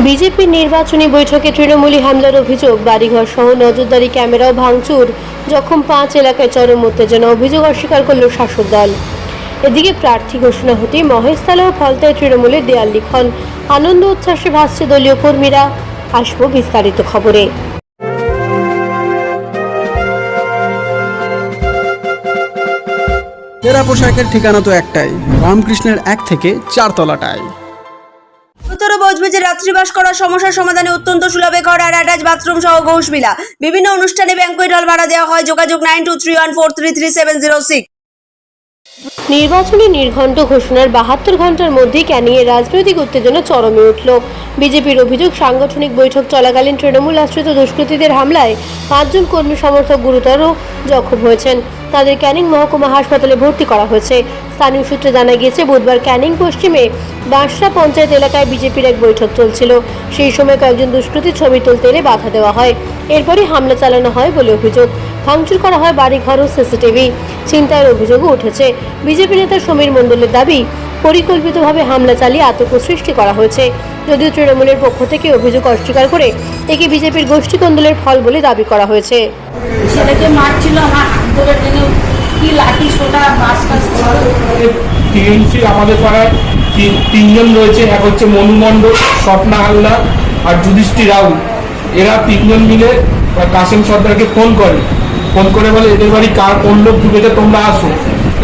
BJP নির্বাচনী বৈঠকে তৃণমূলী হামলার অভিযোগ, বাড়িঘর সহ নজরদারি ক্যামেরাও ভাঙচুর, জখম 5 এলাকায় চরম উত্তেজনা, অভিযোগ অস্বীকার করল শাসক দল। এদিকে প্রার্থী ঘোষণা হতেই মহেশতলা ও ফলতায় তৃণমূলের দেয়াল লিখন, আনন্দ উচ্ছ্বাসে ভাসছে দলীয় কর্মীরা। আসবো বিস্তারিত খবরে। তেরা পোশাকের ঠিকানা তো একটাই, রামকৃষ্ণের 1 থেকে 4 তলাটায়। গুরুতর বজবজে রাত্রিবাস করার সমস্যার সমাধানে অত্যন্ত সুলভে ঘর আর অ্যাটাচ বাথরুম সহ ঘোষবিলা। বিভিন্ন অনুষ্ঠানে ব্যাংকুয়েট হল ভাড়া দেওয়া হয়। যোগাযোগ 9231433706। নির্বাচনী নির্ঘণ্ট ঘোষণার 72 ঘন্টার মধ্যেই ক্যানিংয়ে রাজনৈতিক উত্তেজনা চরমে উঠল। বিজেপির অভিযোগ, সাংগঠনিক বৈঠক চলাকালীন তৃণমূল আশ্রিত দুষ্কৃতীদের হামলায় 5 জন কর্মী সমর্থক গুরুতর জখম হয়েছেন। তাদের ক্যানিং মহকুমা হাসপাতালে ভর্তি করা হয়েছে। স্থানীয় সূত্রে জানা গিয়েছে, বুধবার ক্যানিং পশ্চিমে বাঁশরা পঞ্চায়েত এলাকায় বিজেপির এক বৈঠক চলছিল। সেই সময় কয়েকজন দুষ্কৃতীর ছবি তুলতে এলে বাধা দেওয়া হয়। এরপরই হামলা চালানো হয় বলে অভিযোগ। ভাঙচুর করা হয় বাড়িঘর ও সিসিটিভি। ছিনতাইয়ের অভিযোগও উঠেছে। বিজেপি নেতা সমীর মণ্ডলের দাবি, পরিকল্পিতভাবে হামলা চালিয়ে আতঙ্ক সৃষ্টি করা হয়েছে। যদিও তৃণমূলের পক্ষ থেকে অভিযোগ অস্বীকার করে একে বিজেপির গোষ্ঠীকন্দলের ফল বলে দাবি করা হয়েছে। ছেলেকে মারছিল, আমার হাত ধরে টেনে কি লাঠি সোটা বাস টাস টিএমসি আমাদের পাড়ায় তিনজন রয়েছে। এক হচ্ছে মনু মণ্ডল, স্বপ্না হালদার আর যুধিষ্ঠি রাউল। এরা তিনজন মিলে কাসেম সর্দারকে ফোন করে বলে এদের বাড়ি কোন লোক ঢুকেছে, তোমরা আসো।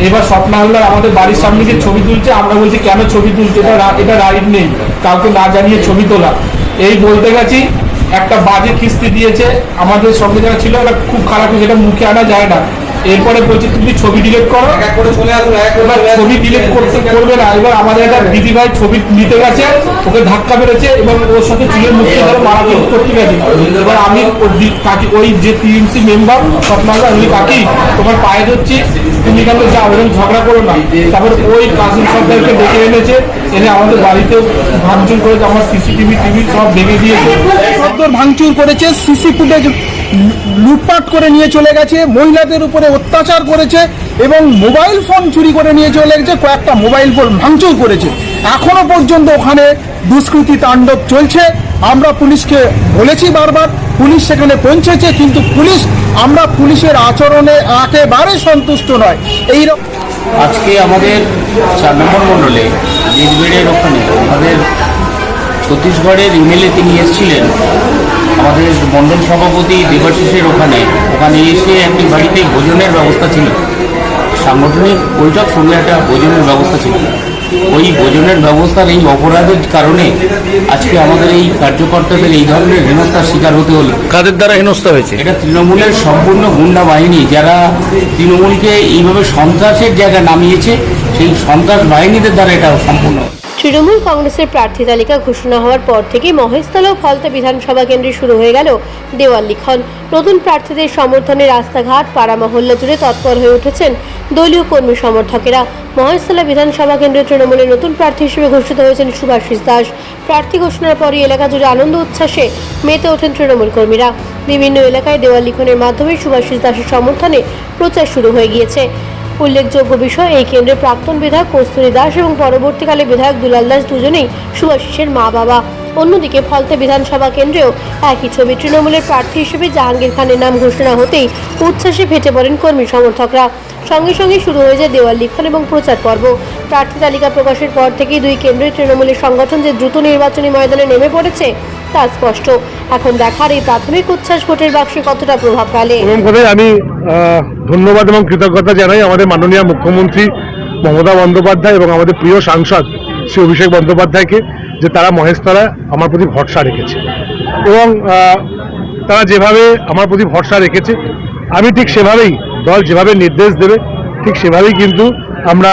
এবার স্বপ্না হালদার আমাদের বাড়ির সামনে গিয়ে ছবি তুলছে। আমরা বলছি কেন ছবি তুলছে, এটা রাইট নেই কাউকে না জানিয়ে ছবি তোলা। এই বলতে গেছি, একটা বাজে কিস্তি দিয়েছে আমাদের সঙ্গে যারা ছিল, এটা খুব খারাপ, সেটা মুখে আনা যায় না। এরপরে বলছে তুমি ছবি ডিলিট করো, ছবি ডিলিট করবে না। এবার আমাদের একটা দিদি ভাই ছবি নিতে গেছে, ওকে ধাক্কা মেরেছে এবং ওর সাথে চুলের মুখে ধরে মারামারি করতে গেছে। এবার আমি ওই যে টিএমসি মেম্বার স্বপ্নালদা, আমি কাকি তোমার পায়ে ধরছি, তুমি কেন যাও, এরকম ঝগড়া করো না। তারপর ওই কাসিম সরকারকে ডেকে এনেছে, এনে আমাদের বাড়িতে ভাঙচুর করেছে, আমার সিসিটিভি সব ভেঙে দিয়েছে। ভাঙচুর করেছে, সিসি ফুটেজ লুটপাট করে নিয়ে চলে গেছে, মহিলাদের উপরে অত্যাচার করেছে এবং মোবাইল ফোন চুরি করে নিয়ে চলে গেছে। কয়েকটা মোবাইল ফোন ভাঙচুর করেছে। এখনো পর্যন্ত ওখানে দুষ্কৃতী তাণ্ডব চলছে। আমরা পুলিশকে বলেছি বারবার, পুলিশ সেখানে পৌঁছেছে, কিন্তু আমরা পুলিশের আচরণে একেবারে সন্তুষ্ট নয়। এইরকম আজকে আমাদের 4 নম্বর মণ্ডলে বীরবেড়ের ওখানে আমাদের ছত্তিশগড়ের এমএলএ তিনি এসেছিলেন আমাদের মণ্ডল সভাপতি দেবাশিসের ওখানে এসে একটি বাড়িতে ভোজনের ব্যবস্থা ছিল, সাংগঠনিক বৈঠক সঙ্গে একটা ভোজনের ব্যবস্থা ছিল। ওই ভোজনের ব্যবস্থার এই অপরাধের কারণে আজকে আমাদের এই কার্যকর্তাদের এই ধরনের হেনস্থার শিকার হতে হলো। কাদের দ্বারা হেনস্থা হয়েছে? এটা তৃণমূলের সম্পূর্ণ গুন্ডা বাহিনী, যারা তৃণমূলকে এইভাবে সন্ত্রাসের জায়গায় নামিয়েছে, সেই সন্ত্রাস বাহিনীদের দ্বারা এটা সম্পূর্ণ। তৃণমূল কংগ্রেসের প্রার্থী তালিকা ঘোষণা হওয়ার পর থেকেই মহেশতলা ও ফলতা বিধানসভা কেন্দ্রে শুরু হয়ে গেল দেওয়াল লিখন। নতুন প্রার্থীদের সমর্থনে রাস্তাঘাট, পাড়া মহল্লা জুড়ে তৎপর হয়ে উঠেছেন দলীয় কর্মী সমর্থকেরা। মহেশতলা বিধানসভা কেন্দ্রে তৃণমূলের নতুন প্রার্থী হিসেবে ঘোষিত হয়েছেন সুভাষিস দাস। প্রার্থী ঘোষণার পরই এলাকা জুড়ে আনন্দ উচ্ছ্বাসে মেতে ওঠেন তৃণমূল কর্মীরা। বিভিন্ন এলাকায় দেওয়াল লিখনের মাধ্যমে সুভাষিস দাসের সমর্থনে প্রচার শুরু হয়ে গিয়েছে। উল্লেখযোগ্য বিষয়, এই কেন্দ্রের প্রাক্তন বিধায়ক কস্তুরী দাস এবং পরবর্তীকালে বিধায়ক দুলাল দাস দুজনেই সুভাষিসের মা বাবা। অন্যদিকে ফলতা বিধানসভা কেন্দ্রেও একই ছবি। তৃণমূলের প্রার্থী হিসেবে জাহাঙ্গীর খানের নাম ঘোষণা হতেই উচ্ছ্বাসে ফেটে পড়েন কর্মী সমর্থকরা। সঙ্গে সঙ্গে শুরু হয়ে যায় দেওয়াল লিখন এবং প্রচার পর্ব। প্রার্থী তালিকা প্রকাশের পর থেকেই দুই কেন্দ্রের তৃণমূলের সংগঠন যে দ্রুত নির্বাচনী ময়দানে নেমে পড়েছে তা স্পষ্ট। এখন দেখার এই প্রাথমিক উচ্ছ্বাস ভোটের বাক্সে কতটা প্রভাব ফেলে। আমি ধন্যবাদ এবং কৃতজ্ঞতা জানাই আমাদের মাননীয় মুখ্যমন্ত্রী মমতা বন্দ্যোপাধ্যায় এবং আমাদের প্রিয় সাংসদ শ্রী অভিষেক বন্দ্যোপাধ্যায়কে, যে তারা মহেশতলায় আমার প্রতি ভরসা রেখেছে এবং তারা যেভাবে আমার প্রতি ভরসা রেখেছে, আমি ঠিক সেভাবেই, দল যেভাবে নির্দেশ দেবে ঠিক সেভাবেই কিন্তু আমরা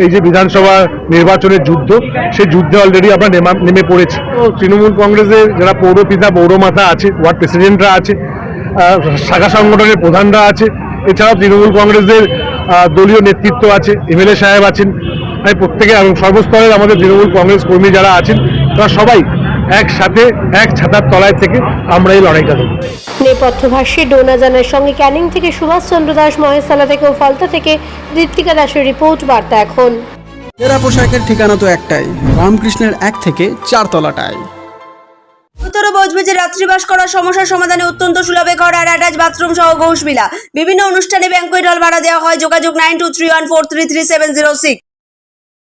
এই যে বিধানসভা নির্বাচনের যুদ্ধ, সেই যুদ্ধে অলরেডি আমরা নেমে পড়েছি। তৃণমূল কংগ্রেসের যারা পৌরপিতা পৌরমাতা আছে, ওয়ার্ড প্রেসিডেন্টরা আছে, শাখা সংগঠনের প্রধানরা আছে, এছাড়াও তৃণমূল কংগ্রেসের দলীয় নেতৃত্ব আছে, এমএলএ সাহেব আছেন, প্রত্যেকে এবং সর্বস্তরের আমাদের তৃণমূল কংগ্রেস কর্মী যারা আছেন, তারা সবাই একসাথে এক ছাতার তলায় থেকে আমরা এই লড়াইটা দেব। নেপথ্যভাষ্যে ডোনা জানার সঙ্গে ক্যানিং থেকে সুভাষ চন্দ্র দাস, মহেশতলা থেকে ও ফলতা থেকে দীপ্তিকা দাসের রিপোর্ট, বার্তা এখন। তেরা পোশাকের ঠিকানা তো একটাই, রামকৃষ্ণের 1 থেকে 4 তলাটায়। বজবজে রাত্রিবাস করার সমস্যার সমাধানে অত্যন্ত সুলভে ঘর আর অ্যাটাচ বাথরুম সহ ঘোষবিলা। বিভিন্ন অনুষ্ঠানে ব্যাংকুয়েট হল ভাড়া দেওয়া হয়। যোগাযোগ 9231433706।